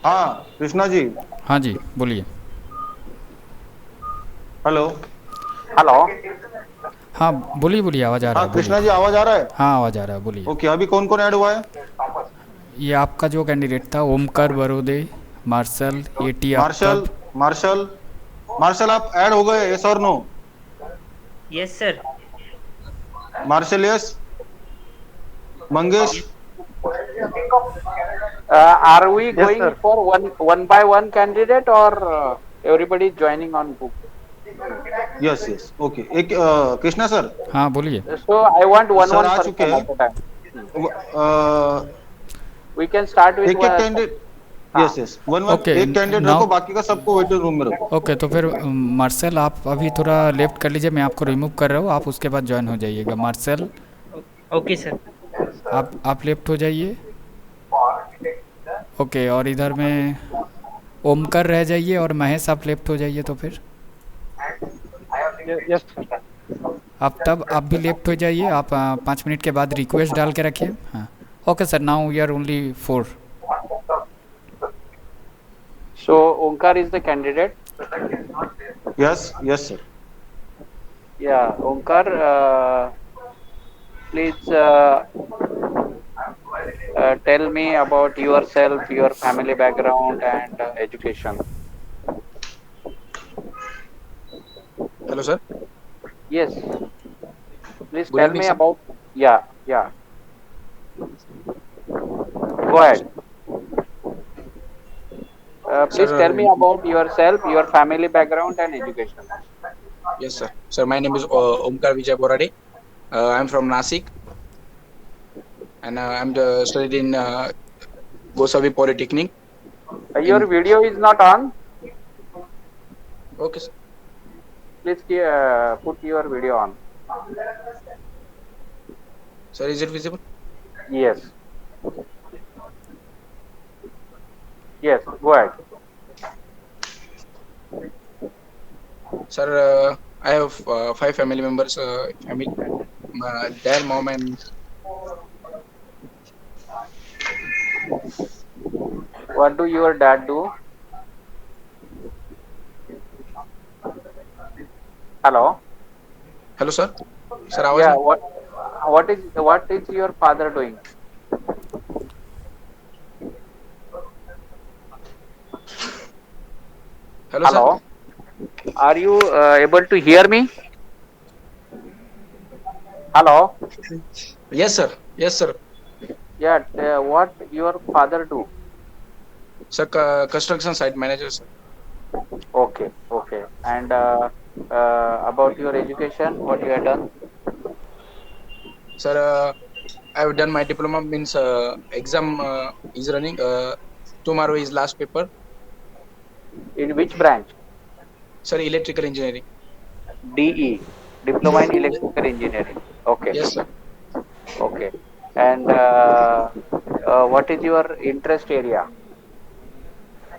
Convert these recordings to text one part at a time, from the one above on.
हाँ कृष्णा जी। हाँ जी, बोलिए। हेलो। हेलो। हाँ, बोलिए बोलिए, आवाज़ आ रहा हाँ है, बोलिए। कृष्णा जी आवाज आ रहा है। हाँ, आवाज़ आ रहा है, बोलिए। ओके अभी कौन कौन ऐड हुआ है? ये आपका जो कैंडिडेट था, ओमकार बरोदे, मार्शल, एटी आप मार्शल। तब। मार्शल। मार्शल आप ऐड हो गए, यस और no? Yes sir. Marshal yes. Mangesh. Are we Yes, going sir. for one by one candidate or everybody is joining on book? Yes yes okay एक Krishna sir. हाँ, बोलिए। So I want sir one आ चुके person हैं। at a time. A, We can start with एक एक candidate. हाँ. Yes yes one one okay, एक candidate now. रखो, बाकी का सबको वेटिंग रूम में रखो। ओके, तो फिर मार्शल आप अभी थोड़ा लेफ्ट कर लीजिए, मैं आपको रिमूव कर रहा हूँ, आप उसके बाद ज्वाइन हो जाइएगा। Marshal, okay sir. आप लेफ्ट हो जाइए। ओके, और इधर में ओमकार रह जाइए, और महेश आप लेफ्ट हो जाइए। तो फिर Yes, sir. आप भी लेफ्ट हो जाइए। आप 5 मिनट के बाद रिक्वेस्ट डाल के रखिए। हाँ। Okay sir, now we are only 4। So Omkar is the candidate. Yes yes sir. Yeah, Omkar, please tell me about yourself, your family background, and education. Hello, sir. Yes, please Good tell evening, me sir. about. Yeah, yeah. Go Hello, ahead. sir. Please Sir, tell me about yourself, your family background, and education. yes, sir. Sir, my name is Omkar Vijay Borade. I'm from Nasik, and I'm studied in Gosavi Polytechnic. Your In video is not on. okay, sir. Please put your video on. Sir, is it visible? Yes, yes. Go ahead. Sir, I have 5 family members. Family, dad, mom, and What do your dad do? Hello. hello, sir. Sir, आवाज Yeah. नहीं. What is your father doing? Hello, sir. Hello. Are you able to hear me? Hello. Yes, sir. Yes, sir. Yeah. What your father do? Sir, construction site manager, sir. Okay. Okay. And about your education, what you have done? Sir, I've done my diploma. Means exam is running. Tomorrow is last paper. In which branch? Sir, electrical engineering. DE. Diploma in Electrical Engineering. Okay. Yes, sir. Okay. And what is your interest area?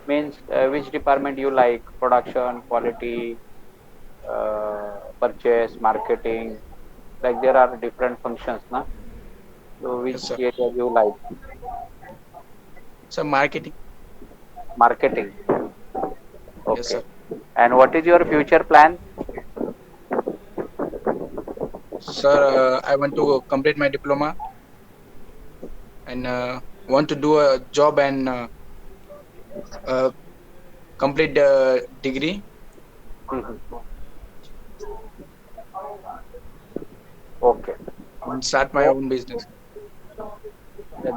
Means which department you like? Production, quality, purchase, marketing. Like there are different functions, na? So which Yes, sir. area you like? Sir, marketing. Marketing. Yes, Okay. sir. And what is your future plan? Sir, I want to complete my diploma and want to do a job and uh, complete the degree Mhm. Okay. and start my So own business.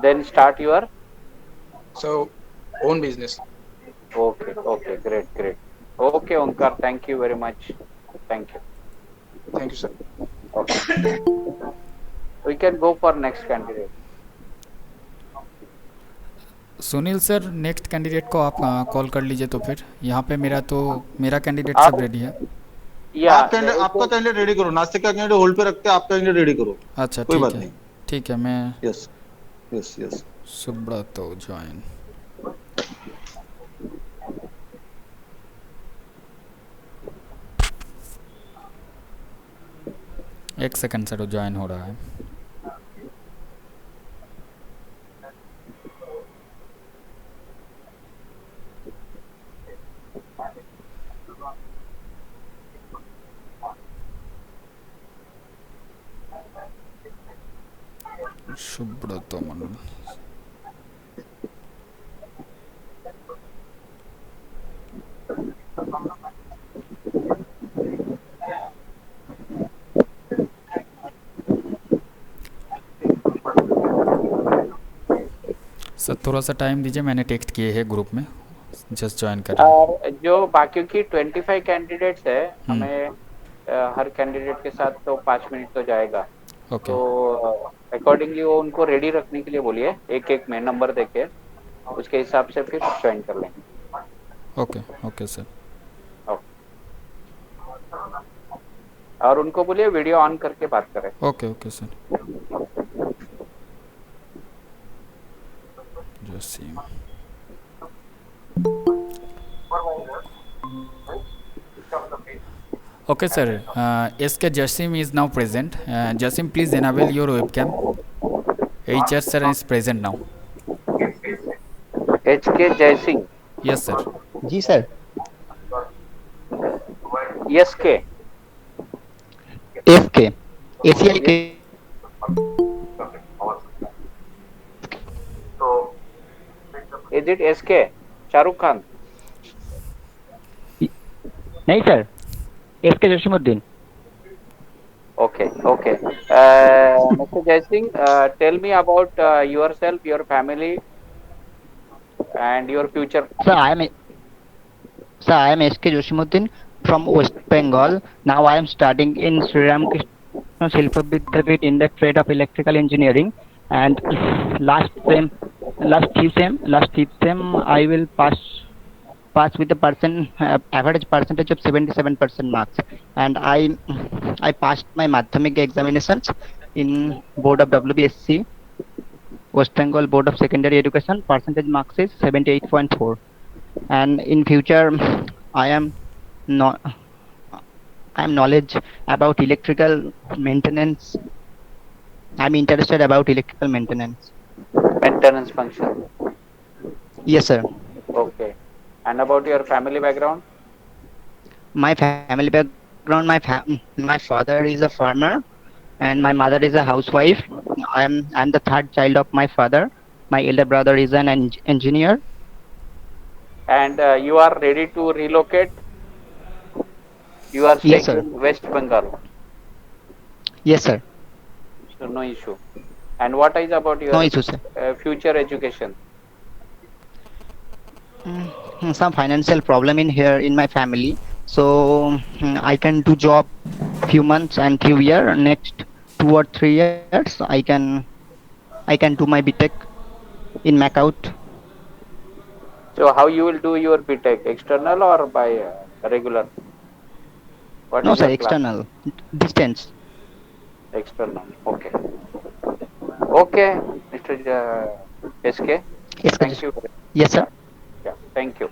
then start your. So, own business. Okay. Okay. Great. Great. Okay, Omkar. Thank you very much. Thank you. Thank you, sir. Okay. We can go for next candidate. Sunil sir, next candidate को आप call कर लीजिए। तो फिर यहाँ पे मेरा candidate सब Or रेडी है। yeah, आप कैंडिडेट आपका कैंडिडेट रेडी करो, नासिक का कैंडिडेट होल्ड पे रखते हैं, आपका कैंडिडेट रेडी करो। अच्छा, कोई बात नहीं। ठीक है, मैं yes yes yes. Subrato join. एक सेकंड सर, वो ज्वाइन हो रहा है। সুব্রত মণ্ডল। सर थोड़ा सा टाइम दीजिए, मैंने टेक्स्ट किए हैं ग्रुप में, जस्ट ज्वाइन कर रहे हैं। और जो बाकी की 25 कैंडिडेट्स है, हमें हर कैंडिडेट के साथ तो 5 मिनट तो जाएगा। ओके तो अकॉर्डिंगली वो उनको रेडी रखने के लिए बोलिए, एक एक में नंबर देके, उसके हिसाब से फिर ज्वाइन कर लेंगे। Okay okay sir. और उनको बोलिए वीडियो ऑन करके बात करें। Okay okay sir. Jasim, okay sir, SK Jasim is now present. Jasim, please enable your webcam. HR sir is present now. HK Jaisingh. Yes sir. जी सर। SK एफ के Asia के is it SK Shahrukh Khan? नहीं sir, F के Jasimuddin. Okay, okay. Mr. Jaising, tell me about yourself, your family, and your future. Sir, I am SK Joshimuddin from West Bengal. Now I am studying in Sri Ramakrishna Shilpa Vidyapeeth in the trade of electrical engineering. And last fifth sem, I will pass with the average percentage of 77% marks. And I passed my madhyamik examinations in board of WBSC, West Bengal Board of Secondary Education. Percentage marks is 78.4. And in future I am knowledge about electrical maintenance. I'm interested about electrical maintenance. Maintenance function. Yes sir. Okay. And about your family background? My family background, my father is a farmer and my mother is a housewife. I'm the third child of my father. My elder brother is an engineer. And you are ready to relocate? You are staying Yes, sir. in West Bengal, Yes sir. so no issue. And what is about your No issue sir. future education? Some financial problem in here in my family, so I can do job few months and few year. Next 2 or 3 years I can do my BTech in Macaut. So how you will do your BTech? External or by regular? What No is sir, your plan? external, distance. External. Okay. Okay, Mr. SK. Yes, Thank you. Yes sir. Yeah, thank you.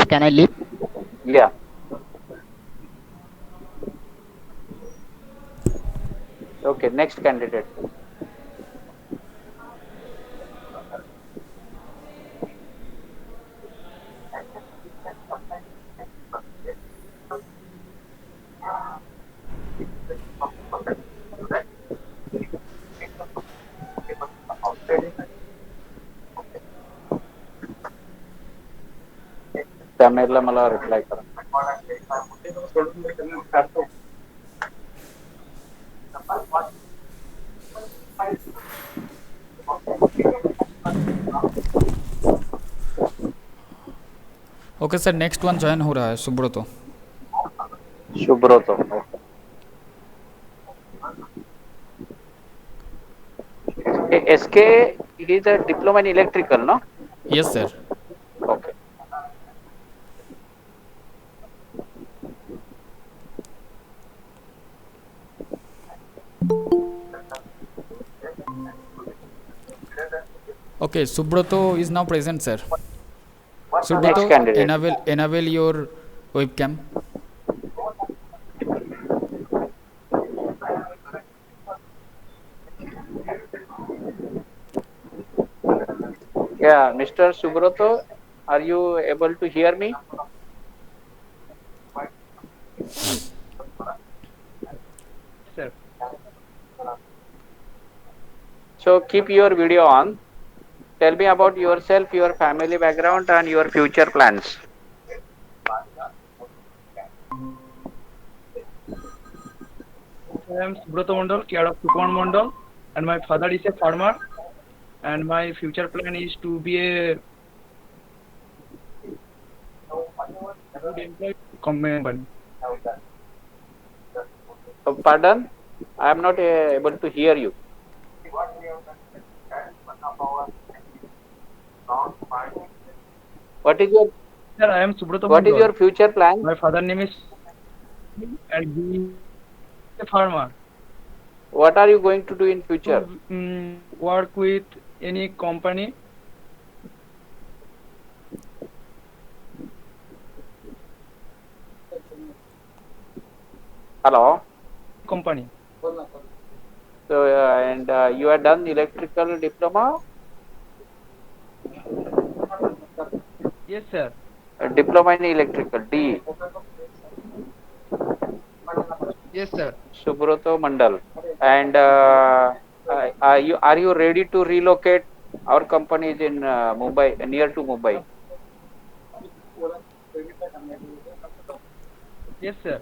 Can I leave? Yeah. Okay, next candidate. त्या मेलला मला reply करा. Okay sir, next one join हो रहा है Subrato. Subrato. SK, it is a diploma in electrical, no? यस सर। Okay. Okay, Subrato is now present, sir. Next Subrato, candidate. enable your webcam. Yeah, Mr. Subrato, are you able to hear me? Sir. So keep your video on. Tell me about yourself, your family background, and your future plans. I am Subrata Mondal, care of Tupan Mondal, and my father is a farmer. And my future plan is to be a good employee company. Pardon? I am not able to hear you. What is your Sir, I am Subrata What is Mondal. your future plan? My father name is and he is a farmer. What are you going to do in future? To work with any company. Hello. Company. So and you have done electrical diploma, Yes, sir. diploma in electrical D. Yes, sir. Subroto Mandal. And are you ready to relocate? Our company is in Mumbai, near to Mumbai. Yes, sir.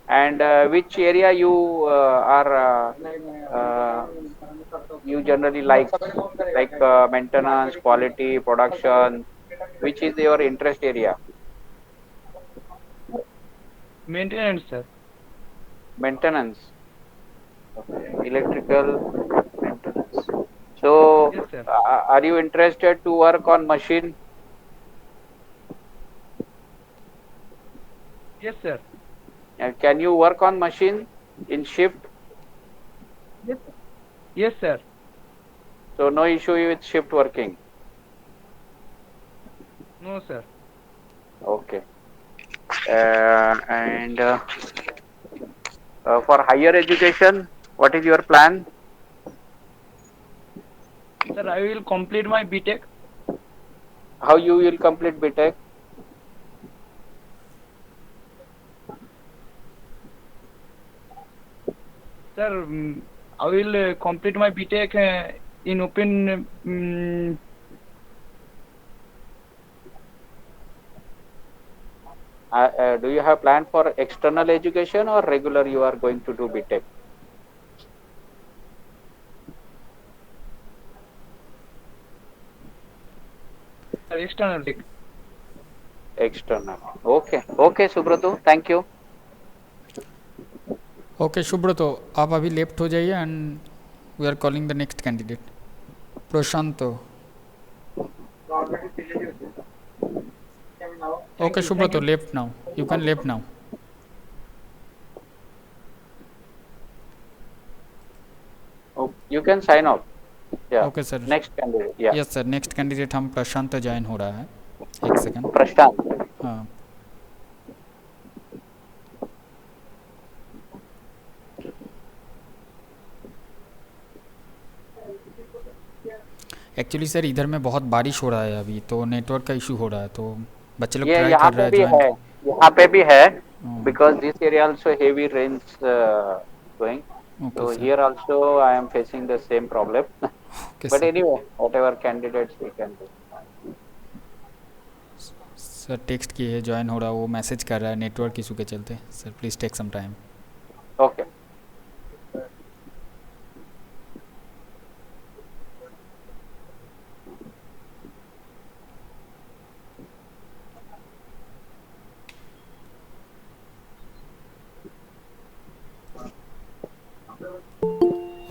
And which area you you generally like maintenance, quality, production? Which is your interest area? Maintenance, sir. Maintenance, electrical maintenance. So, Yes, sir. are you interested to work on machine? Yes, sir. Can you work on machine in shift? Yes. Yes, sir. So no issue with shift working. No, sir. Okay. And for higher education, what is your plan? Sir, I will complete my BTech. How you will complete BTech? Sir, I will complete my BTech in open. Do you have plan for external education or regular you are going to do BTech? External. External. Okay. Okay, Subratu. Thank you. Okay Subrato, आप अभी left हो जाइए and we are calling the next candidate Prashanto. Okay Subrato, left now, you can left now. Oh, you can sign off. Yeah. Okay sir. Next candidate. Yeah. Yes sir, next candidate हम Prashant join हो रहा है. एक second. Prashant. हाँ. Actually sir इधर में बहुत बारिश हो रहा है अभी, तो नेटवर्क का इशू हो रहा है, तो बच्चे लोग ये ट्राई यहाँ कर पे रहे भी हैं है, यहाँ पे भी है, because this area also heavy rains going. So here also I am facing the same problem. But anyway, whatever candidates we can do. Sir text की है, ज्वाइन हो रहा है, वो मैसेज कर रहा है नेटवर्क इशू के चलते. Sir please take some time. Okay.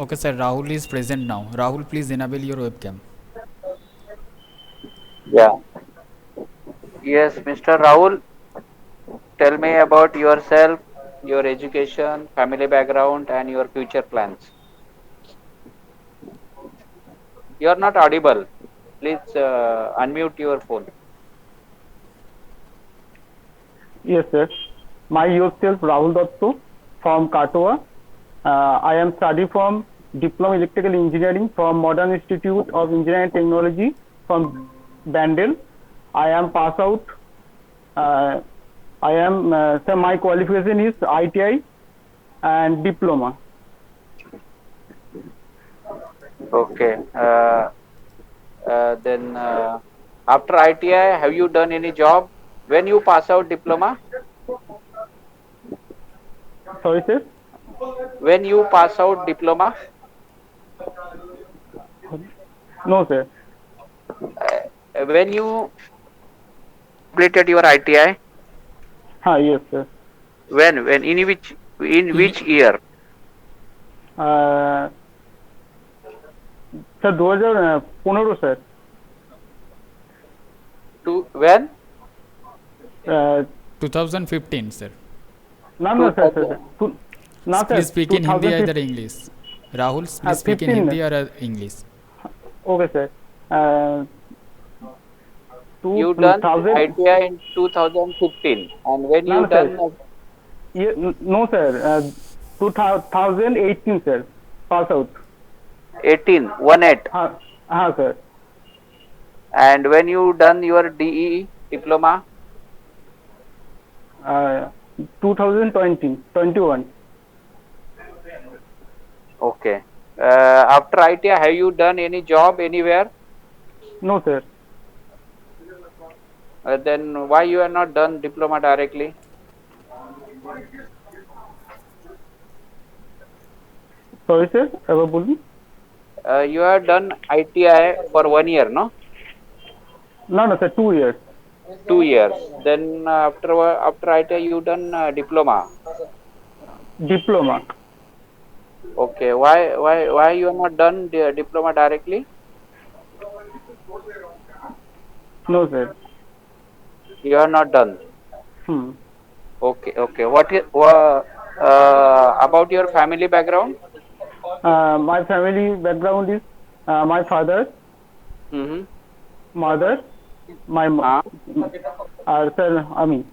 Okay sir, Rahul is present now. Rahul, please enable your webcam. Yeah. Yes, Mr. Rahul, tell me about yourself, your education, family background, and your future plans. You are not audible. Please unmute your phone. Yes, sir. My yourself Rahul Datto from Katwa. I am study from Diploma Electrical Engineering from Modern Institute of Engineering and Technology from Bandel. I am pass out. So my qualification is ITI and diploma. Okay. Then after ITI, have you done any job? When you pass out diploma? Sorry, sir. When you pass out diploma? No, sir. When you completed your ITI? Yes, sir. When? When? In which year? Uh, Sir, 2015, sir. To when? 2015, sir. No, sir, sir. No, sir. Please speak in Hindi either English. Rahul, please speak in 15. Hindi or English. Okay, sir. You done 2000. ITI in 2015, and when you No, done sir. No, sir. 2018, sir. Pass out. 18, 18, Sir. and when you done your DE diploma? 2020, 21. Okay. After ITI, have you done any job anywhere? No, sir. Then why you are not done diploma directly? Sorry, sir. Ever बोलिए? You have done ITI for 1 year, no? No, sir. 2 years. 2 years. Then after ITI, you done diploma. Diploma. Okay. Why you are not done the diploma directly? No, sir. You are not done. Okay. Okay. What is about your family background? My family background is my father, mother, my sir, Ami.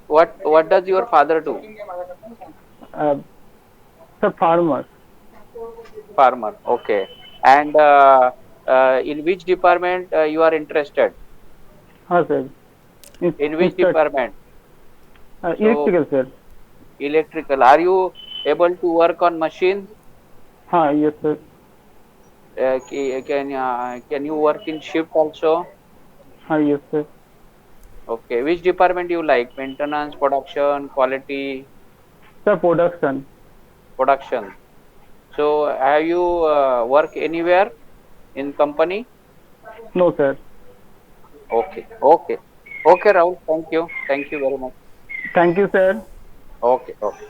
What does your father do? Sir, farmer. Farmer. Okay. And in which department you are interested? Sir. In which department? Electrical, sir. Electrical. Are you able to work on machine? Yes, sir. Can you work in shift also? Yes, sir. Okay. Which department you like? Maintenance, production, quality? Sir, production. Production. So have you work anywhere in company? No, sir. Okay. Okay. Okay, Rahul. Thank you. Thank you very much. Thank you, sir. Okay. Okay.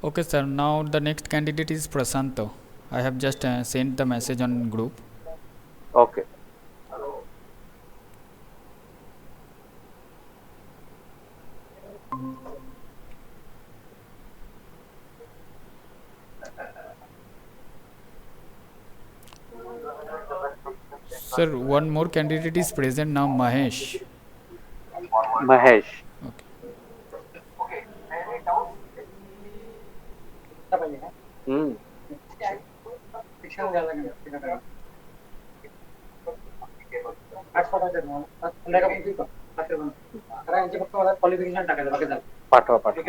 Okay, sir. Now the next candidate is Prasanto. I have just sent the message on group. Okay. Sir, one more candidate is present now, Mahesh. Mahesh. Okay. पाठवा पाठवा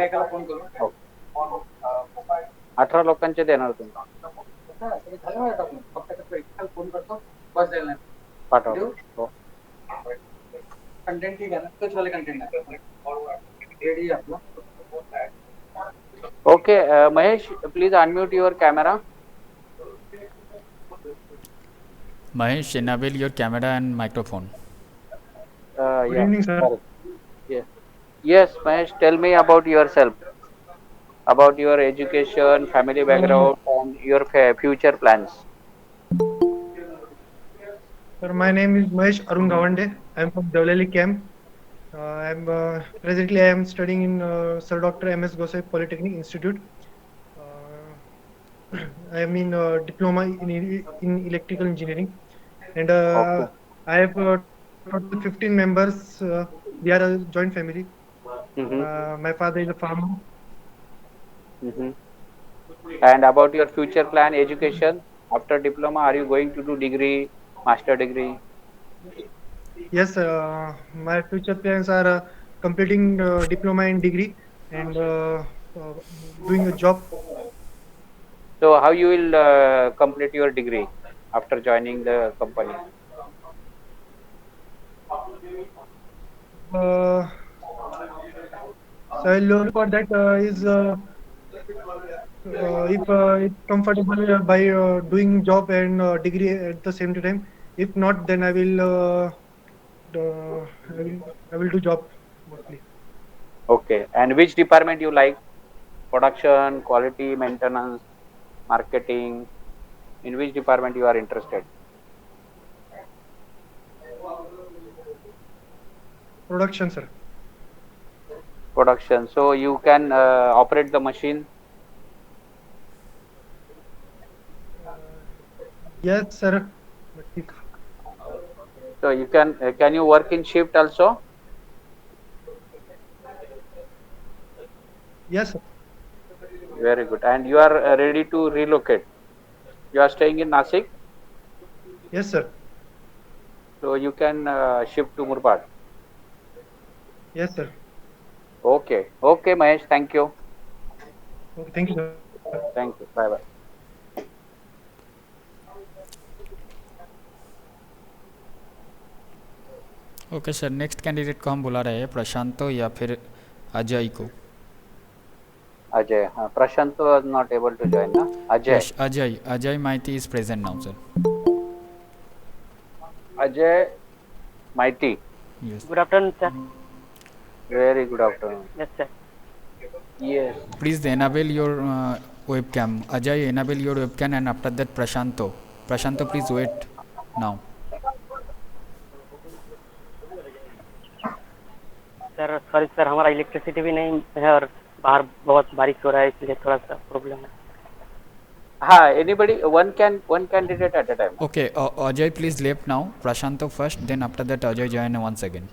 18 लोकांचे देणार तुम्ही पाठवा content ठीक आहे ना तोच वाले कंटेंट आहे रेडी आपला okay Mahesh please unmute your camera Mahesh, enable your camera and microphone. Good evening, sir. Yes, Mahesh, tell me about yourself, about your education, family background, and your future plans. Sir, my name is Mahesh Arun Gawande. I am from Devlali camp. Presently I am studying in Sir Dr. M.S. Gosai Polytechnic Institute. I am in diploma in electrical engineering, and Okay. I have total 15 members. We are a joint family. My father is a farmer. And about your future plan, education after diploma, are you going to do degree, master degree? Yes, my future plans are completing diploma and degree, and doing a job. So how you will complete your degree after joining the company? Uh, so I'll look for that is if it's comfortable by doing job and degree at the same time. If not, then I will do job mostly. Okay. And which department you like? Production, quality, maintenance, marketing? In which department you are interested? Production, sir. Production. So you can operate the machine. Yes, sir. But So you can you work in shift also? yes, sir. Very good. And you are ready to relocate. You are staying in Nasik, Yes, sir. so you can shift to Murbad. Yes, sir. Okay. Okay, Mahesh. Thank you. Okay, thank you, sir. Thank you. Bye bye. Okay sir, next candidate को हम बुला रहे हैं, प्रशांतो या फिर अजय को. Ajay. Prashant was not able to join. Na? Ajay. Yes, Ajay Maiti is present now, sir. Ajay Mighty. Yes. Good afternoon, sir. Very good afternoon. Yes, sir. Yes. Please enable your webcam. Ajay, enable your webcam, and after that Prashanto. Prashanto, please wait now. Sir sorry sir, हमारा electricity भी नहीं है और बाहर बहुत बारिश हो रहा है, इसलिए थोड़ा सा प्रॉब्लम है. Ha, anybody, one candidate at a time. Okay, Ajay, please left now. Prashanto first, then after that Ajay join once again.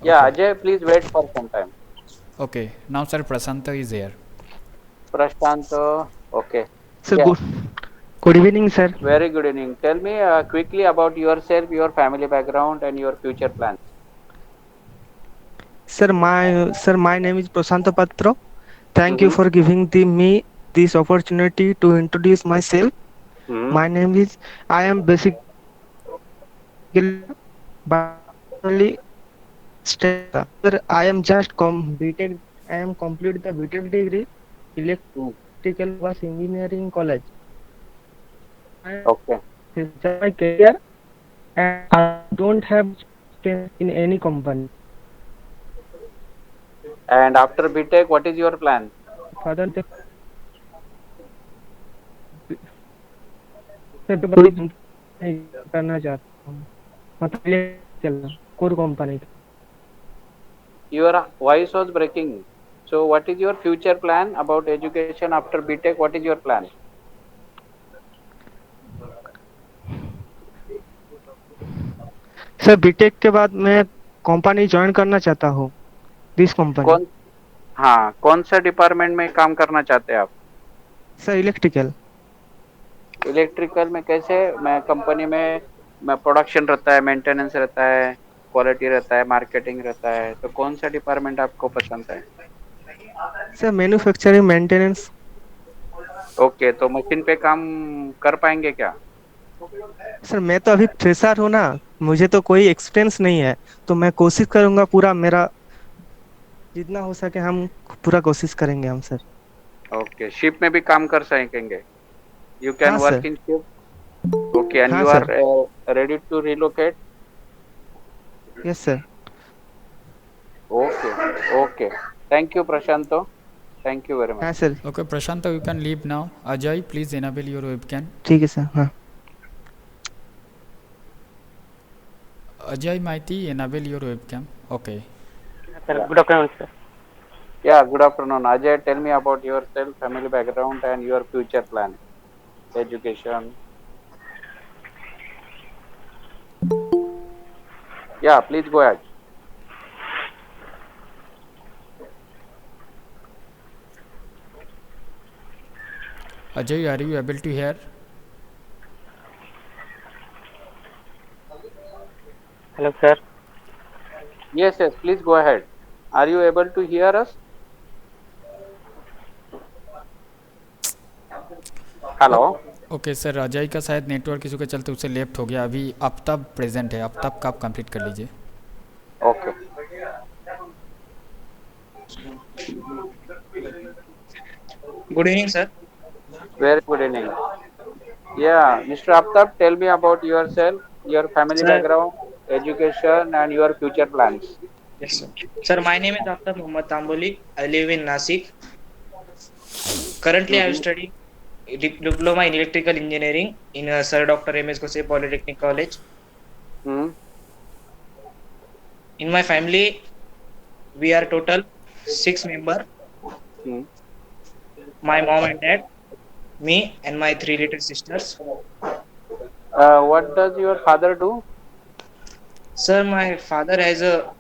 Yeah, Ajay, please wait for some time. Okay, now sir, Prashanto is here. Prashant, okay. Sir, Yeah. good evening, sir. Very good evening. Tell me quickly about yourself, your family background, and your future plans. Sir, my name is Prasanto Patro. Thank you Mhm. for giving me this opportunity to introduce myself. Mhm. My name is I am basically sir, I am just completed. I am complete the BTech degree, electrical was engineering college. Okay. This is my career, and I don't have experience in any company. And after BTech, what is your plan? Father, करना चाहता हूँ, मतलब ये चलना core company. Your voice was breaking. So, what is your future plan about education after BTech? What is your plan? Sir B Tech के बाद मैं company join करना चाहता हूँ, दिस कंपनी. कौन सा डिपार्टमेंट में काम करना चाहते हैं आप? Sir electrical. इलेक्ट्रिकल में कैसे? मैं कंपनी में प्रोडक्शन रहता है, मेंटेनेंस रहता है, क्वालिटी रहता है, मार्केटिंग रहता है, तो कौन सा डिपार्टमेंट आपको पसंद है? Sir manufacturing maintenance. ओके, तो मशीन पे काम कर पाएंगे क्या? सर मैं तो अभी फ्रेशर हूँ ना, मुझे तो कोई एक्सपीरियंस नहीं है, तो मैं कोशिश करूंगा पूरा, मेरा जितना हो सके हम पूरा कोशिश करेंगे हम सर. ओके, शिप में भी काम कर सकेंगे? You can work in ship. Okay, and you are ready to relocate? Yes sir. Okay, okay. Thank you, Prashanto. Thank you very much. हाँ sir. Okay, Prashanto, you can leave now. Ajay, please enable your webcam. ठीक है sir. हाँ. Ajay Maiti, enable your webcam. Okay. Sir, good afternoon, sir. Yeah, good afternoon. Ajay, tell me about yourself, family background, and your future plan, education. Yeah, please go ahead. Ajay, are you able to hear? Hello, sir. Yes, yes, please go ahead. Are you able to hear us? Hello. Okay sir, Ajay का शायद network issue के चलते उसे left हो गया. अभी Aftab present है, आफ्ताब का आप कंप्लीट कर लीजिए. Okay. Good evening, sir. Very good evening. Yeah, Mr. Aftab, tell me about yourself, your family Sir. background, education, and your future plans. Yes, sir. Sir, my name is Aftab Muhammad Tamboli. I live in Nasik. Currently, I am studying diploma in electrical engineering in Sir Dr. M.S. Gose Polytechnic College. In my family, we are total 6 members. My mom and dad, me, and my 3 little sisters. What does your father do? Sir, my father has a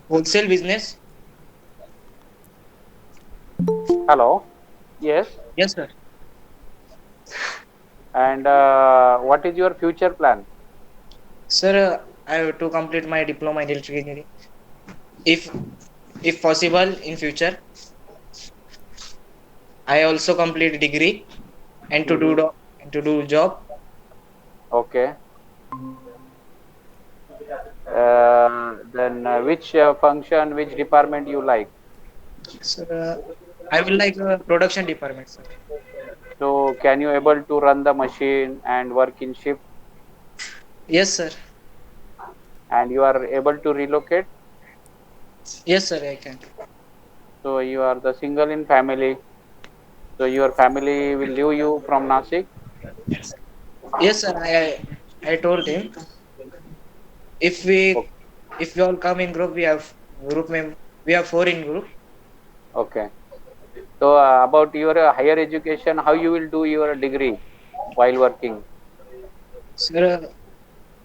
wholesale business. Hello. Yes. Yes, sir. And what is your future plan? Sir, I have to complete my diploma in electrical engineering. If possible, in future, I also complete degree and to do job. Okay. Then which function, which department you like? Sir, I will like production department, sir. So can you able to run the machine and work in shift? Yes, sir. And you are able to relocate? Yes, sir, I can. So you are the single in family. So your family will leave you from Nasik? Yes, sir. I told him if we all come in group, we have we have 4 in group. Okay. So about your higher education, how you will do your degree while working? Sir,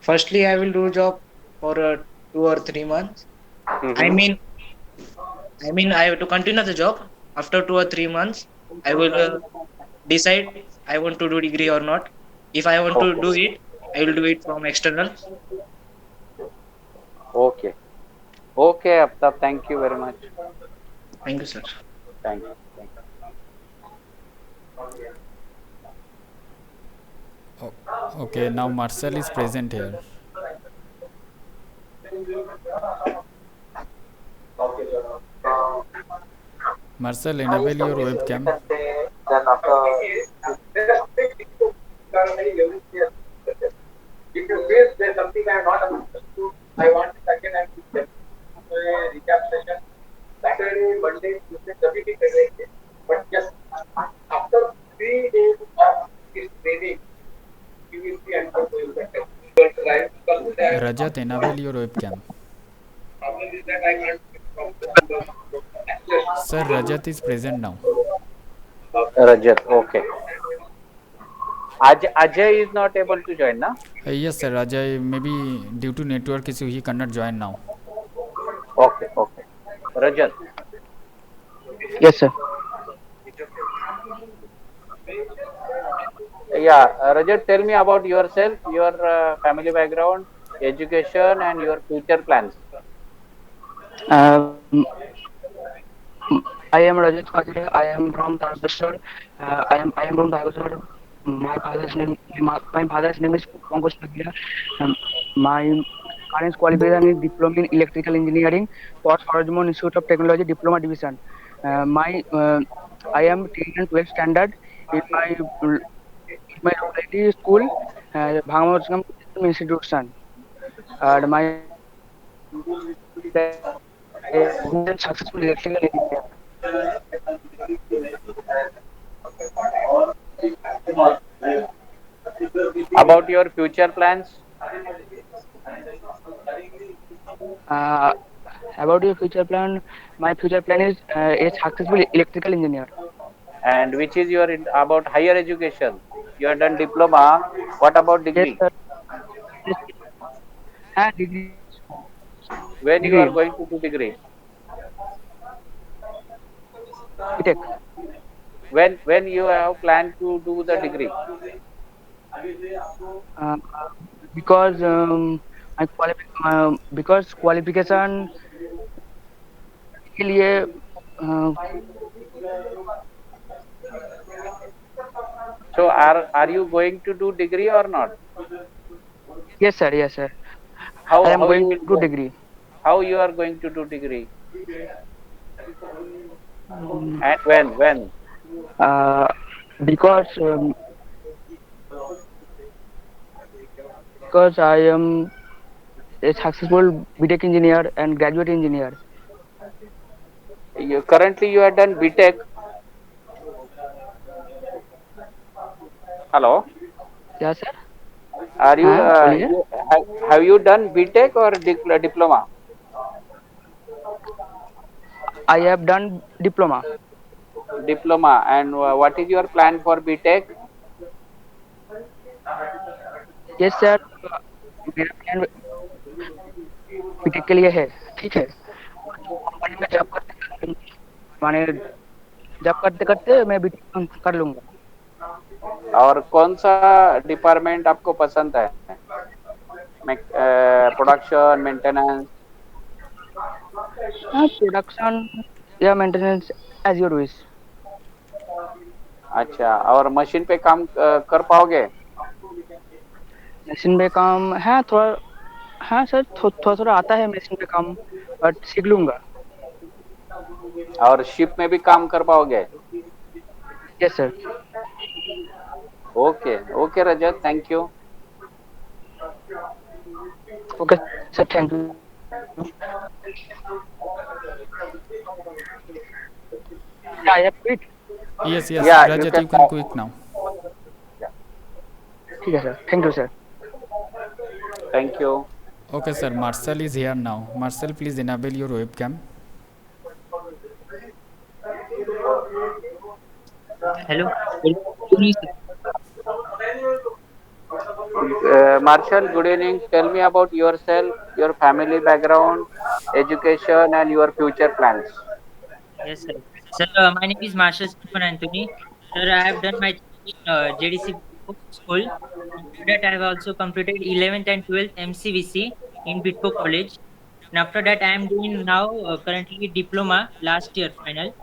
firstly I will do job for 2 or 3 months. I mean I have to continue the job. After 2 or 3 months, I will decide I want to do degree or not. If I want to do it, I will do it from external. Okay. Okay, Aftab. Thank you very much. Thank you, sir. Thank you. Okay, now Marcel is present here. Marcel, enable your webcam. Then after if you feel there's something I am not understood, I want it again and teach recap session. Saturday, Monday, Tuesday, सभी भी कर रहे थे. But just after 3 days of this training, you will be able to use that. Rajat, enable your webcam. Problem is that I can't. Sir, Rajat is present now. Rajat, okay. Ajay is not able to join, na? Yes, sir. Ajay, maybe due to network issue, he cannot join now. Okay, okay. Rajat. Yes, sir. Yeah, Rajat, tell me about yourself, your family background, education, and your future plans. I am Rajat Khadre. I am from Tarabasar. I am from Tarabasar. My father's name is Pankaj Nagia. My current qualification is diploma in electrical engineering for Sarojamon Institute of Technology Diploma Division. I am 10 and 12 standard in my locality school, Bhangamotskam institution. And my successful electrical engineer. About your future plans? About your future plan, my future plan is a successful electrical engineer. And which is your about higher education? You have done diploma. What about degree? Yes, sir. Degree. When you are going to do degree? BTech. When you have planned to do the degree? Because because qualification के लिए So are you going to do degree or not? yes sir, yes sir. How I am how going you to will do degree. how you are going to do degree? Mm, And when? uh, because because I am a successful BTech engineer and graduate engineer. You currently you have done BTech. Hello. Yeah sir. Are you, हाँ बोलिए. have you done BTech or diploma? I have done diploma. Diploma. And what is your plan for BTech? Yes sir. मेरा plan BTech के लिए है. ठीक है. Company में job करते माने जॉब करते करते मैं बीटेक कर लूंगा. और कौन सा डिपार्टमेंट आपको पसंद है? Production, maintenance? हाँ प्रोडक्शन या मेंटेनेंस एज योर विश. अच्छा, और मशीन पे काम कर पाओगे? मशीन पे काम है थोड़ा. हाँ सर थोड़ा थोड़ा आता है मशीन पे काम बट सीख लूंगा. और शिप में भी काम कर पाओगे? Yes sir. Okay okay Rajat, thank you. Okay sir, thank you. I have quit. Yes, yes, Yeah, Rajat, you can quit now. ठीक है sir. Thank you sir. Thank you. Okay, sir. Marcel is here now. Marcel, please enable your webcam. Hello. Marshall, good evening. Tell me about yourself, your family background, education, and your future plans. Yes, sir. Sir, my name is Marshall Stephen Anthony. Sir, I have done my JDC school. After that, I have also completed 11th and 12th MCVC in Bitco College. And after that, I am doing now currently diploma last year final.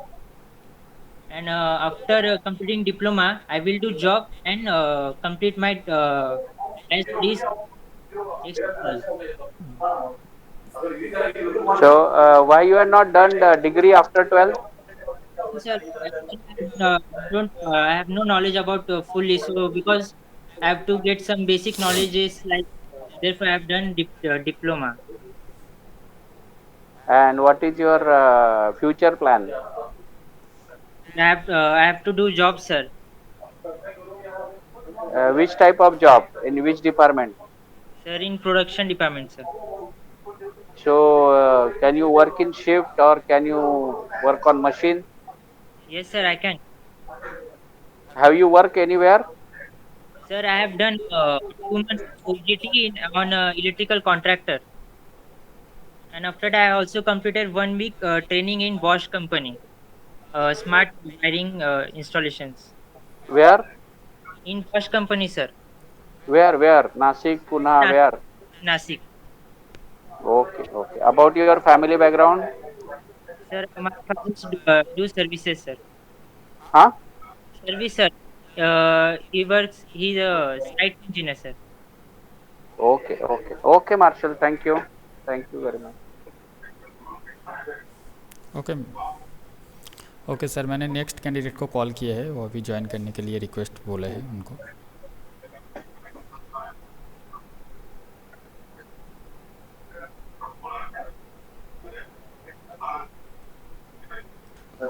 And after completing diploma, I will do job and complete my higher studies next year. So, why you are not done the degree after 12th? Sir, actually, I have no knowledge about fully, so because I have to get some basic knowledges, like therefore I have done diploma. And what is your future plan? I have to do job, sir. Which type of job? In which department? Sir, in production department, sir. So, can you work in shift or can you work on machine? Yes, sir, I can. Have you worked anywhere? Sir, I have done 2 months OJT on electrical contractor. And after that, I also completed 1 week training in Bosch company, smart wiring installations. Where? In Bosch company, sir. Where? Nasik, Pune, where? Nasik. Okay, okay. About your family background? Sir, my father do services, sir. Huh? Service, sir. He's a site engineer, sir. Okay, okay. Okay, Marshall. Thank you. Thank you very much. Okay okay sir, मैंने next candidate को call किया है, वो अभी join करने के लिए request बोला है उनको.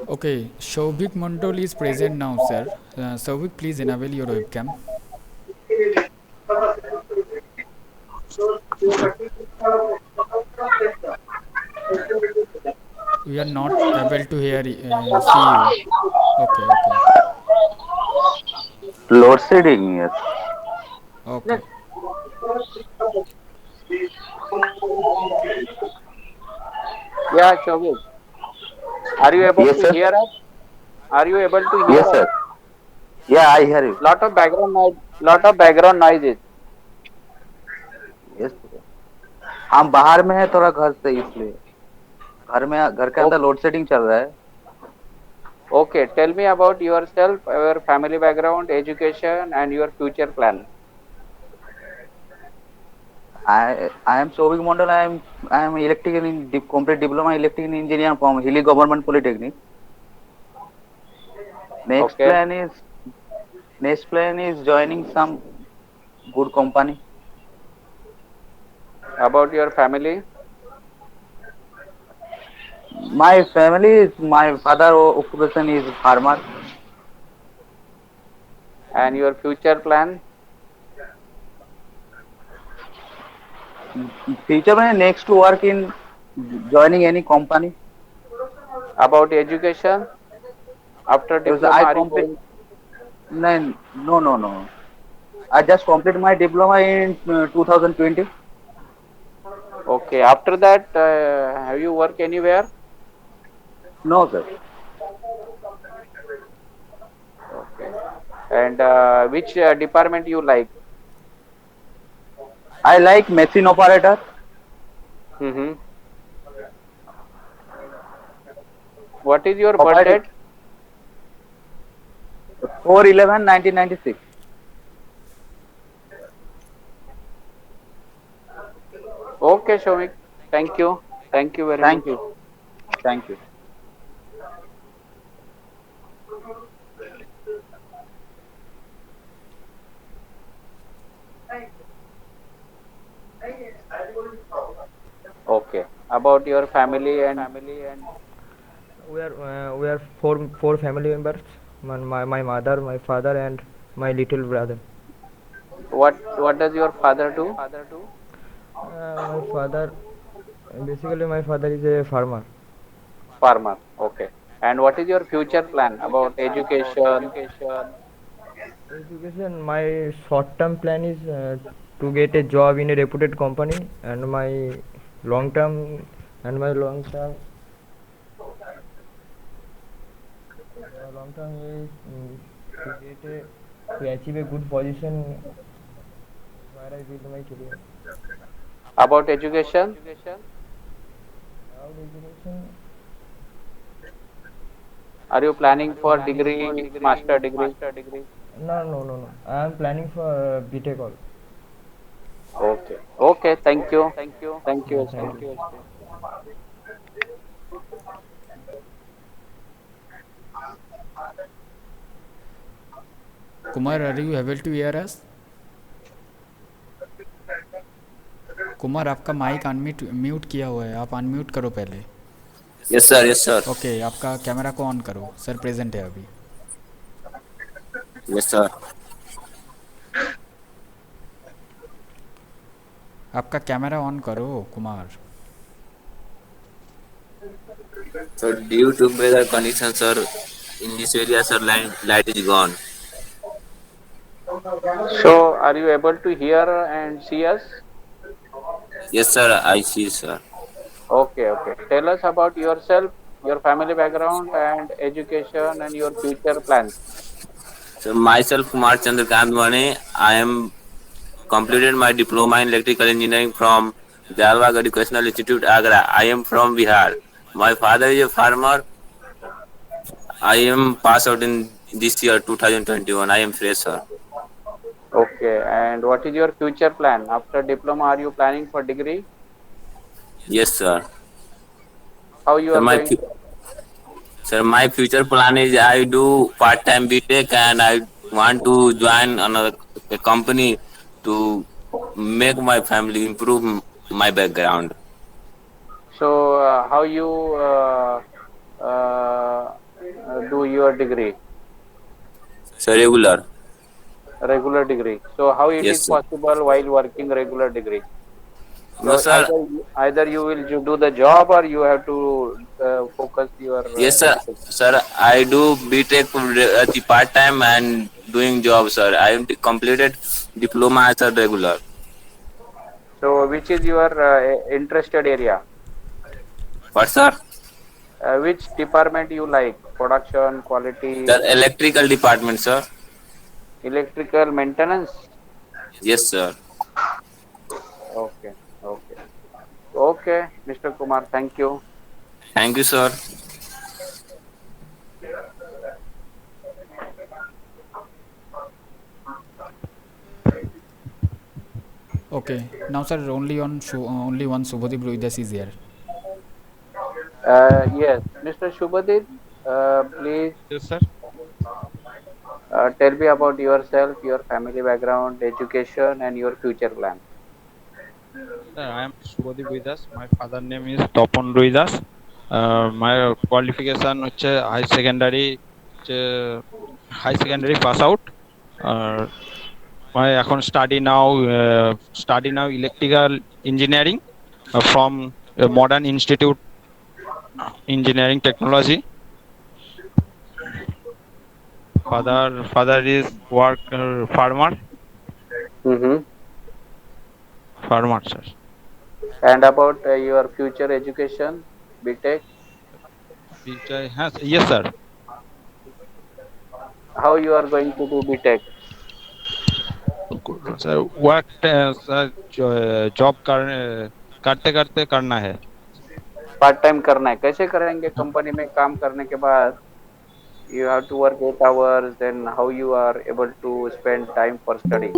Okay, Shobhik Mondol is present now, sir. Shobhik, please enable your webcam. We are not able to hear see you. Okay. Load shedding, yes. Okay. Yeah, Shobhik. Are you able Yes, to sir. hear us? Are you able to hear Yes, us? sir. Yeah, I hear you. Lot of background noise. Lot of background noises. Yes. हम बाहर में है थोड़ा घर से, इसलिए घर के अंदर लोड शेडिंग चल रहा है. Okay, tell me about yourself, your family background, education, and your future plan. I am Souvik Mondal. I am electrical complete diploma electrical engineer from Hilly Government Polytechnic. Next Okay. plan is joining some good company. About your family, My family is my father occupation is farmer. and your future plan. Future plan next to work in joining any company. About education, after Because diploma, I are you complete going? no. I just completed my diploma in 2020. Okay, after that, have you worked anywhere? No, sir. Okay. And which department you like? I like machine operator. Mm-hmm. What is your birth Operator. date? 4/11/1996. Okay, Shomik. Thank you. Thank you very Thank much. you. Thank you. Okay. About your family and We are four family members. My mother, my father, and my little brother. what does your father do? My father, basically, my father is a farmer. Farmer. Okay. And what is your future plan about education? Education. My short-term plan is to get a job in a reputed company, and my long-term long-term is to achieve a good position where I build my career. About education? About education, Are you planning for degree, master degree? no. I am planning for BTech all. Okay. Okay. Thank you. Thank you. Thank you. Kumar, are you able to hear us? Kumar आपका mic unmute mute किया हुआ है, आप unmute करो पहले. Yes sir. Okay, आपका camera को on करो. सर प्रेजेंट है अभी. Yes sir. आपका कैमरा ऑन करो Kumar. So due to weather conditions, sir, in this area, sir, light is gone. So, are you able to hear and see us? Yes, sir, I see, sir. Okay. Tell us about yourself, your family background, and education, and your future plans. So myself, Kumar Chandrakant Mane, I am completed my diploma in electrical engineering from Jalwag Educational Institute, Agra. I am from Bihar. My father is a farmer. I am passed out in this year 2021. I am fresher. Okay. And what is your future plan after diploma? Are you planning for degree? Yes, sir. How you are going? Sir, my future plan is I do part-time BTech and I want to join a company to make my family improve my background. So, how you do your degree? So regular. Regular degree. So, how it Yes, is sir. possible while working regular degree? No, So sir. either you will do the job or you have to focus your. Yes, sir. Sir, I do BTech at the part-time and doing job, sir. I am completed diploma as a regular. So, which is your interested area? What, sir? Which department you like? Production, quality, The electrical department, sir. electrical maintenance? Yes, sir. Okay, Mr. Kumar, thank you. Thank you, sir. Okay, now sir, only one Subhadeep Rohidas is here. Yes, Mr. Shubhadeep, please Yes, sir. tell me about yourself, your family background, education, and your future plan. Sir, I am Subhadeep Ruidas. My father name is Topon Ruidas. My qualification হচ্ছে high secondary pass out. I এখন study now electrical engineering from Modern Institute Engineering Technology. Father is work farmer. Farmer, sir. And about your future education, BTech? Yes, sir. How you are going to do BTech? Sir work sir job करते करते करना है। Part time करना है, कैसे करेंगे? Company में काम करने के बाद you have to work 8 hours, then how you are able to spend time for study?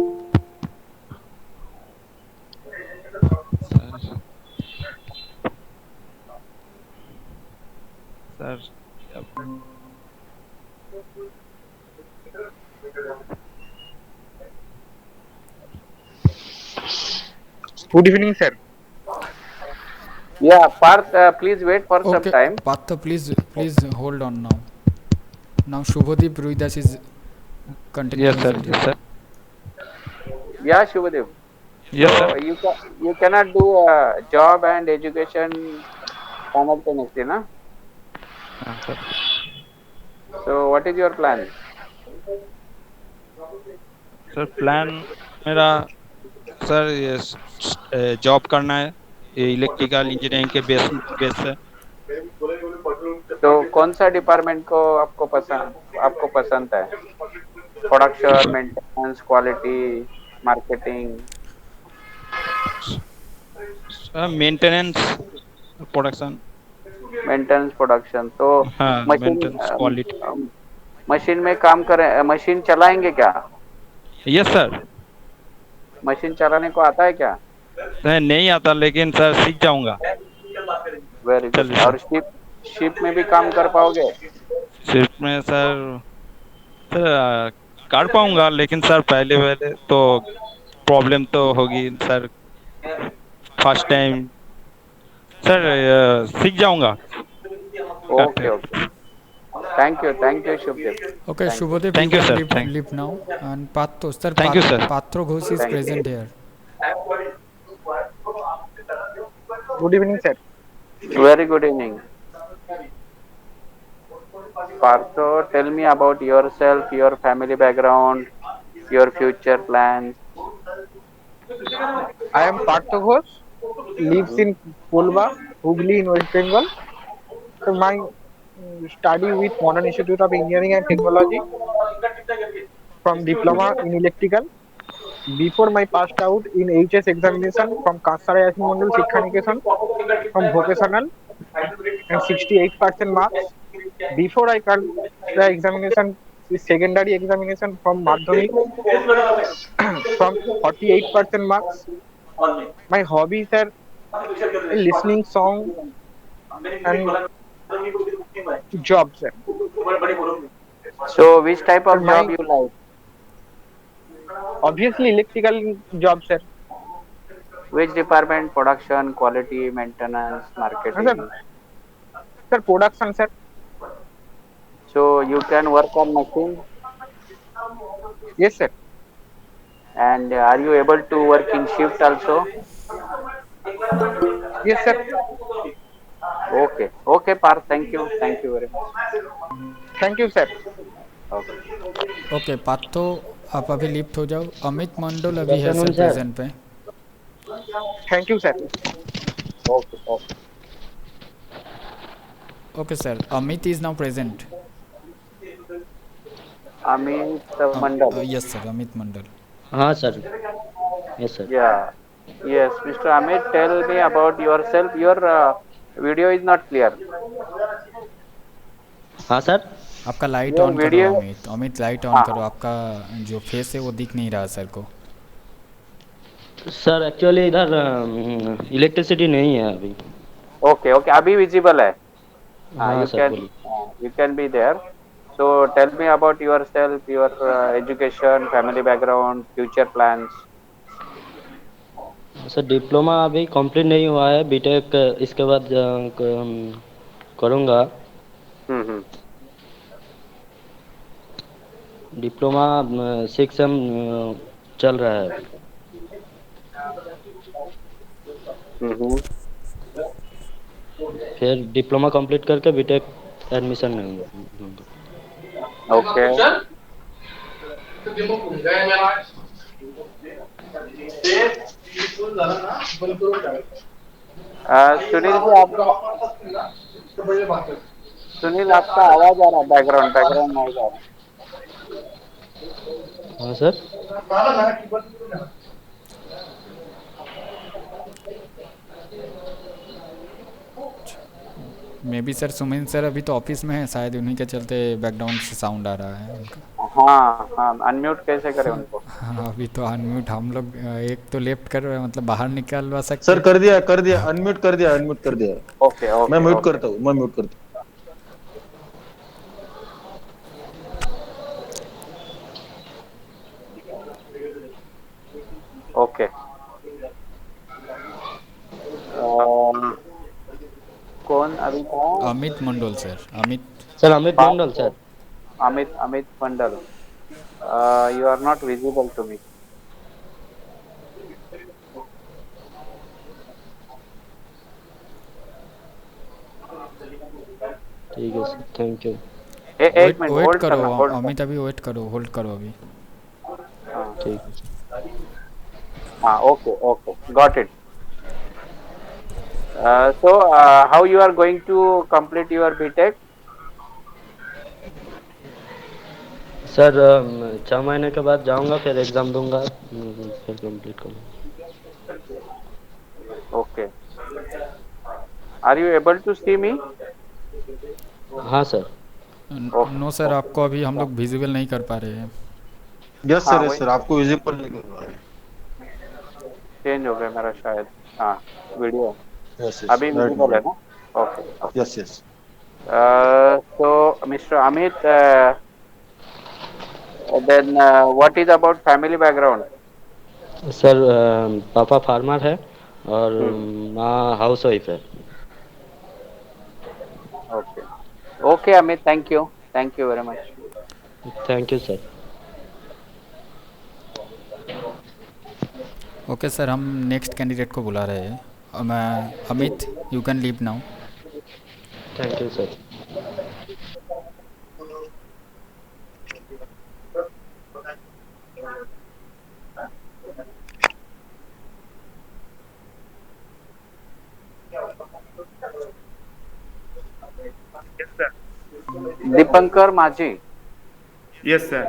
Sir Good evening, sir. Yeah, Parth, please wait for some time. Partha, please hold on now. Now Shubhadeep Rohidas is continuing. Yes, sir. Yes, sir. Yeah, Shubhadeep. Yes, so sir. You cannot do job and education simultaneously, na? Sir. So what is your plan? Sir plan मेरा sir ये job करना है, electrical engineering के base से। तो कौन सा department को आपको पसंद है? Production, maintenance, quality, marketing? Maintenance production. Maintenance production. तो मेंटेनेंस क्वालिटी। मशीन में काम करें, मशीन चलाएंगे क्या? Yes sir. मशीन चलाने को आता है क्या? नहीं आता, लेकिन सर सीख जाऊंगा। Very good. और शिप में भी काम कर पाओगे? शिप में सर कर पाऊंगा, लेकिन सर पहले तो प्रॉब्लम तो होगी सर। फर्स्ट टाइम सर सीख जाऊंगा। Okay okay, thank you Shubhadeep. Okay, Shubhadeep, thank you sir. Leave now. And Patro, sir, thank you sir. Patro Ghosh is present here. Good evening, sir. Very good evening. Partho, tell me about yourself, your family background, your future plans. I am Partho Ghosh, lives in Kolba, Hooghly in West Bengal. So my study with Modern Institute of Engineering and Technology from diploma in electrical. Before my passed out in HS examination from Kasara Yasin Mondal Shiksha Niketan from vocational and 68% marks. Before I got the examination, the secondary examination from Madhyamik from 48% marks. My hobbies are listening song and jobs. So which type of job you like? Obviously electrical jobs, sir. Which department? Production, quality, maintenance, marketing? Sir, production, sir. So you can work on machine? Yes, sir. And are you able to work in shift also? Yes, sir. Okay Parth, thank you very much. Thank you, sir. Okay Partho, आप अभी lift हो जाओ। अमित मंडल अभी है sir present पे। Thank you sir. Okay sir, Amit is now present. Amit Mandal? Yes sir, Amit Mandal. हाँ sir, yes sir. Yeah, yes, Mr. Amit, tell me about yourself. Your Video is not clear. हाँ sir, आपका लाइट Your ऑन करो video- Amit. Amit light on हाँ। करो, आपका जो face है वो दिख नहीं रहा सर को। सर एक्चुअली इधर इलेक्ट्रिसिटी नहीं है अभी। Okay, okay. अभी visible है। हाँ You सर can बोलिए। you can be there. So tell me about yourself, your education, family background, future plans. Sir diploma अभी कंप्लीट नहीं हुआ है, बीटेक इसके बाद करूँगा। डिप्लोमा 6 सेम चल रहा है। फिर डिप्लोमा कंप्लीट करके बीटेक एडमिशन लूँगा। Okay. सुनील जी आपका सुनील आपका आवाज आ रहा है, बैकग्राउंड नॉइज आ रहा है। हाँ sir. May be sir Sumit sir अभी तो ऑफिस में है, शायद उन्हीं के चलते बैकग्राउंड से साउंड आ रहा है उनका। हाँ हाँ, अनम्यूट कैसे करें उनको? हाँ अभी तो अनम्यूट हम लोग एक तो लेफ्ट कर मतलब बाहर निकलवा सकते। सर कर दिया अनम्यूट कर दिया। ओके ओके, मैं म्यूट करता हूँ। ओके। कौन अभी था? Amit Mandal sir. Amit Mandal sir. Amit Mandal. You are not visible to me. ठीक है सर, थैंक यू। एक मिनट वेट होल्ड करो करना, होल्ड अमित, अभी वेट करो, होल्ड करो अभी। ठीक है। हाँ, okay okay, got it. So how you are going to complete your BTech? Sir 6 महीने के बाद जाऊंगा, फिर एग्जाम दूंगा, फिर कंप्लीट करूंगा। Okay. Are you able to see me? हाँ सर। नो सर, आपको अभी हम लोग विजिबल नहीं कर पा रहे हैं। यस सर, यस सर, आपको विजिबल नहीं कर पा रहे। चेंज हो गया मेरा शायद। हाँ, वीडियो यस अभी विजिबल है ना? Okay. Yes yes. So Mr. Amit, then what is about family background? Sir पापा फार्मर है और माँ हाउस वाइफ है। Okay. Okay, Amit, thank you very much. Thank you sir. Okay sir, हम next candidate को बुला रहे हैं। Amit, you can leave now. Thank you sir. Dipankar Maji. Yes, sir.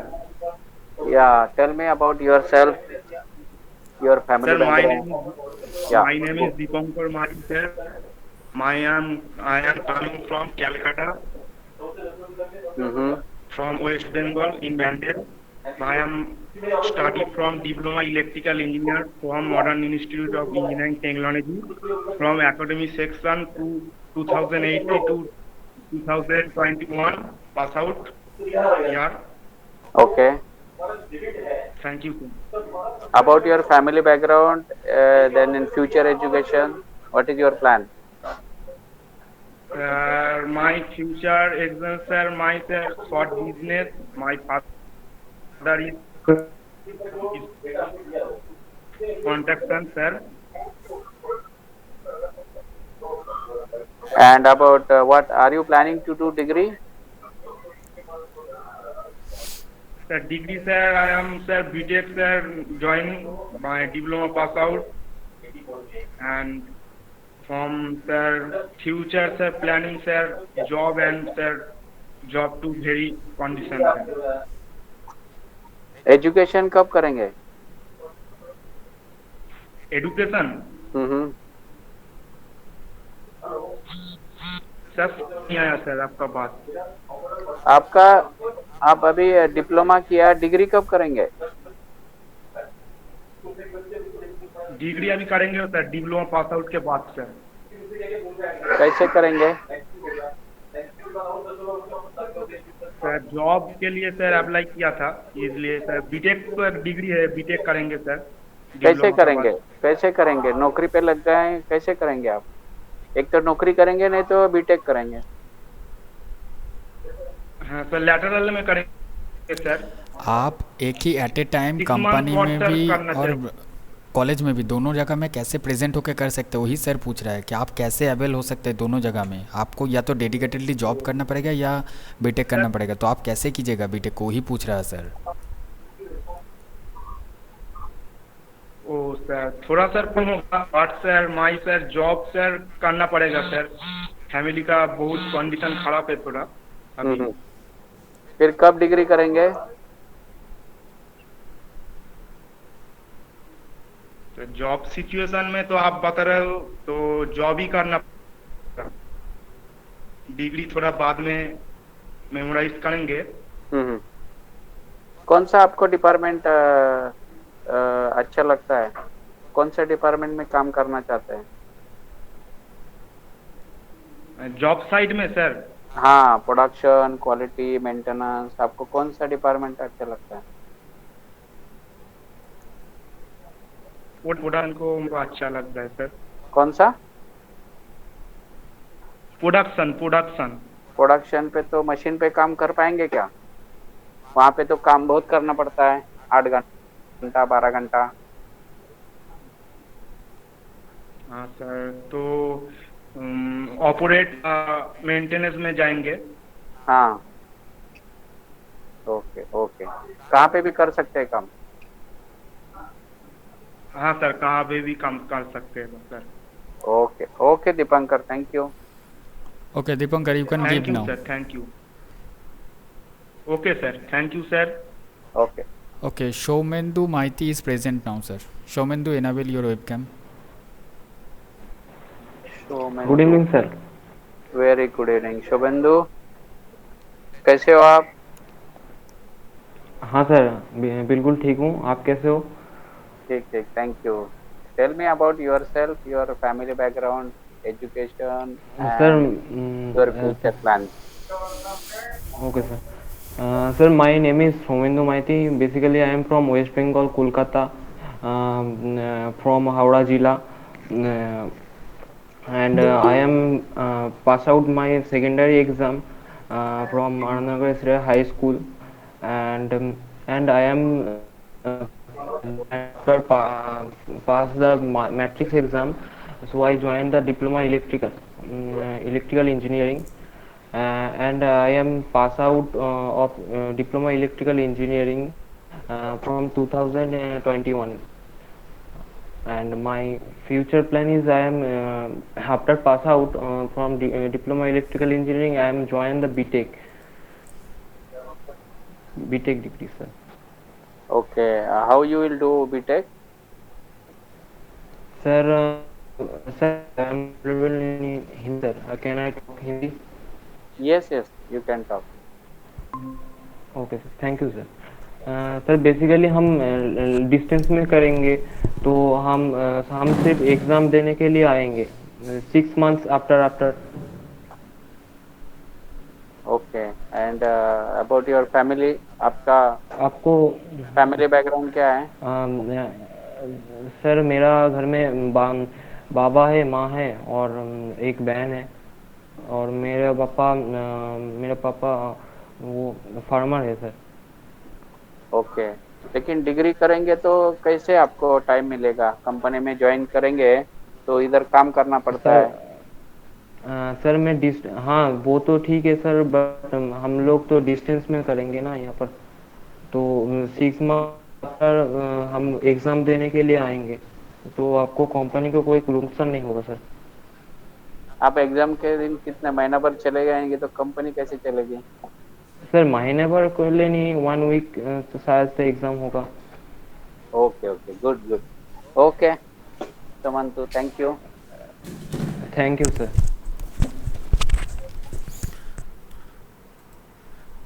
Yeah, tell me about yourself, your family Sir, background. my name is Dipankar Maji, sir. I am coming from Calcutta, from West Bengal in Bandel. I am studied from Diploma Electrical Engineer from Modern Institute of Engineering Technology from academic section to 2008 to 2021 pass out year. Okay. Thank you, sir. About your family background, then in future education, what is your plan? My future exam, sir, my short business. My father is contractor, sir. And about what are you planning to do degree? Sir, degree, sir, I am, sir, BTech, sir, joining my diploma pass out. And from, sir, future, sir, planning, sir, job and, sir, job to very condition, sir. Education कब करेंगे? Education? Sir नहीं आया sir आपका बात। आपका आप अभी diploma किया, डिग्री कब करेंगे? डिग्री अभी करेंगे सर डिप्लोमा पास आउट के बाद सर। कैसे करेंगे? सर जॉब के लिए सर अप्लाई किया था, इसलिए सर बीटेक तो एक डिग्री है, बीटेक करेंगे सर। कैसे डिप्लोमा के करेंगे? बाद। कैसे करेंगे? नौकरी पे लग गए, कैसे करेंगे आप? एक तो नौकरी करेंगे, नहीं तो बीटेक करेंगे। हाँ सर लैटरल में करेंगे सर। आप एक ही at a time 6 month company course में सर भी करना और चाहिए। कॉलेज में भी, दोनों जगह में कैसे प्रेजेंट होकर कर सकते हो, वही सर पूछ रहा है कि आप कैसे अवेल हो सकते हैं दोनों जगह में। आपको या तो डेडिकेटेडली जॉब करना पड़ेगा या बीटेक करना पड़ेगा, तो आप कैसे कीजिएगा बीटेक को, वही पूछ रहा है सर। ओ सर थोड़ा सर कम होगा, but sir my sir job sir करना पड़ेगा सर। फैमिली का बहुत कंडीशन खराब है थोड़ा अभी। फिर कब डिग्री करेंगे? तो जॉब सिचुएशन में तो आप बता रहे हो तो जॉब ही करना पड़ेगा। डिग्री थोड़ा बाद में मेमोराइज करेंगे। कौन सा आपको डिपार्टमेंट अच्छा लगता है? कौन सा डिपार्टमेंट में काम करना चाहते हैं? जॉब साइड में सर। हाँ, प्रोडक्शन, क्वालिटी, मेंटेनेंस, आपको कौन सा डिपार्टमेंट अच्छा लगता है? प्रोडक्शन को अच्छा लगता है सर। कौन सा? Production production. प्रोडक्शन पे तो मशीन पे काम कर पाएंगे क्या? वहाँ पे तो काम बहुत करना पड़ता है, 8 घंटा 12 घंटा। हाँ सर तो ऑपरेट मेंटेनेंस में जाएंगे। हाँ ओके ओके, कहाँ पे भी कर सकते हैं काम? हाँ सर कहाँ पे भी काम कर सकते हैं sir. Okay okay Dipankar, thank you. Okay, Dipankar, you can Thank give you now. sir, thank you. Okay sir, thank you sir. Okay. Okay, Shaumendu Maiti is present now, sir. Shaumendu, enable your webcam. Good evening sir. Very good evening Shobhendu, कैसे हो आप? हाँ sir बिल्कुल ठीक हूँ, आप कैसे हो? ठीक ठीक, thank you. Tell me about yourself, your family background, education and your future plan. Okay sir. Sir, my name is Shaumendu Maiti. Basically, I am from West Bengal, Kolkata, from Howrah Jila, and I am pass out my secondary exam from Anandnagar Sri High School, and I am after pass the matrix exam, so I joined the diploma electrical engineering. And I am pass out of diploma electrical engineering from 2021, and my future plan is I am after pass out from diploma electrical engineering I am join the BTech degree sir. Okay, how you will do BTech? Sir, I am available in Hindi sir. Can I talk Hindi? Yes yes, you can talk. Okay sir, thank you sir. Sir basically हम distance में करेंगे, तो हम सिर्फ exam देने के लिए आएंगे 6 months after. Okay, and about your family, आपको फैमिली बैकग्राउंड क्या है? सर मेरा घर में बाबा है, माँ है और एक बहन है, और मेरे पापा वो फार्मर है सर। ओके, लेकिन डिग्री करेंगे तो कैसे आपको टाइम मिलेगा? कंपनी में ज्वाइन करेंगे तो इधर काम करना पड़ता है। सर हाँ वो तो ठीक है सर, बट हम लोग तो डिस्टेंस में करेंगे ना यहाँ पर, तो 6 months पर हम एग्ज़ाम देने के लिए आएंगे, तो आपको कंपनी को कोई नुकसान नहीं होगा सर। आप एग्जाम के दिन कितने महीना भर चले जाएंगे तो कंपनी कैसे चलेगी? सर महीने भर को लिए नहीं, 1 week तो शायद से एग्जाम होगा। Okay okay, good good, okay Sumantu, thank you. Thank you sir.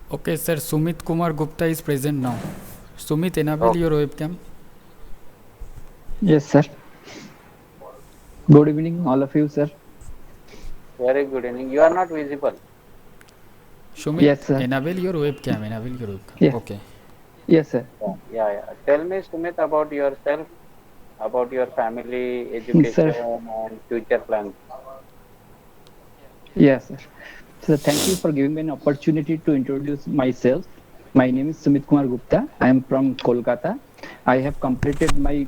Okay, sir. Sumit Kumar Gupta is present now. Sumit, enable your webcam. Yes, sir. Good evening, all of you, sir. Very good evening. You are not visible. Sumit, Yes, sir. enable your webcam. Enable your webcam. Yeah. Okay. Yes, sir. Yeah. Tell me, Sumit, about yourself, about your family, education, and future plans. Yes, sir. So thank you for giving me an opportunity to introduce myself. My name is Sumit Kumar Gupta. I am from Kolkata. I have completed my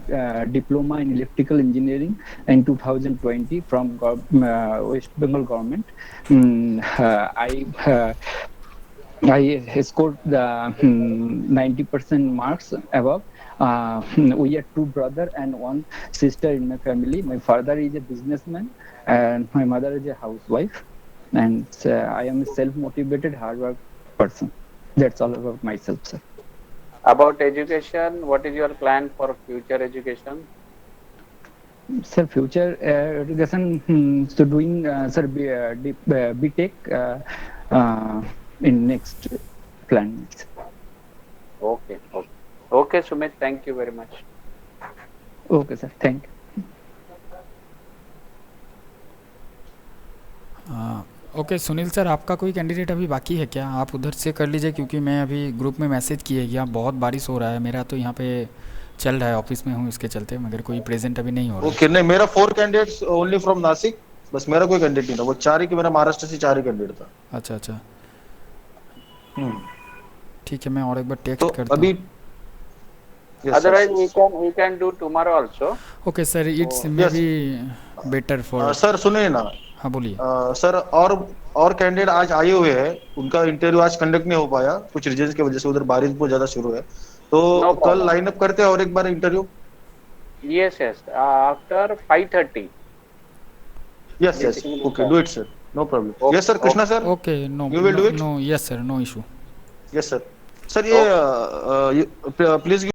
diploma in electrical engineering in 2020 from West Bengal government. I scored the 90% marks above. We are two brothers and one sister in my family. My father is a businessman and my mother is a housewife. And I am a self-motivated, hard work person. That's all about myself, sir. About education, what is your plan for future education? Sir, future education, so doing BTech in next plan. Okay, Sumit, thank you very much. Okay, sir. Thank you. Okay Sunil sir, आपका कोई candidate अभी बाकी है क्या? आप उधर से कर लीजिए, क्योंकि मैं अभी ग्रुप में मैसेज किए कि यहाँ बहुत बारिश हो रहा है। मेरा तो यहाँ पे चल रहा है, ऑफिस में हूँ इसके चलते, मगर कोई प्रेजेंट अभी नहीं हो रहा। ओके, नहीं मेरा 4 कैंडिडेट्स ओनली फ्रॉम नासिक, बस मेरा कोई कैंडिडेट नहीं था, वो 4 ही कि मेरा महाराष्ट्र से 4 ही कैंडिडेट था। अच्छा। ठीक है, मैं और एक बार टेक्स्ट करता हूँ। अभी otherwise we can do tomorrow also. Okay sir, it's may be better for. Sir सुनिए ना। हाँ बोलिए। सर और कैंडिडेट आज आए हुए हैं, उनका इंटरव्यू आज कंडक्ट नहीं हो पाया कुछ रीजंस की वजह से, उधर बारिश बहुत ज्यादा शुरू है, तो कल लाइन अप करते हैं और एक बार interview. Yes, after 5:30. Yes, okay, do it sir, no problem. Yes sir, Krishna sir. Okay, no, you will do it. No, yes sir, no issue. Yes sir. Sir, ये प्लीज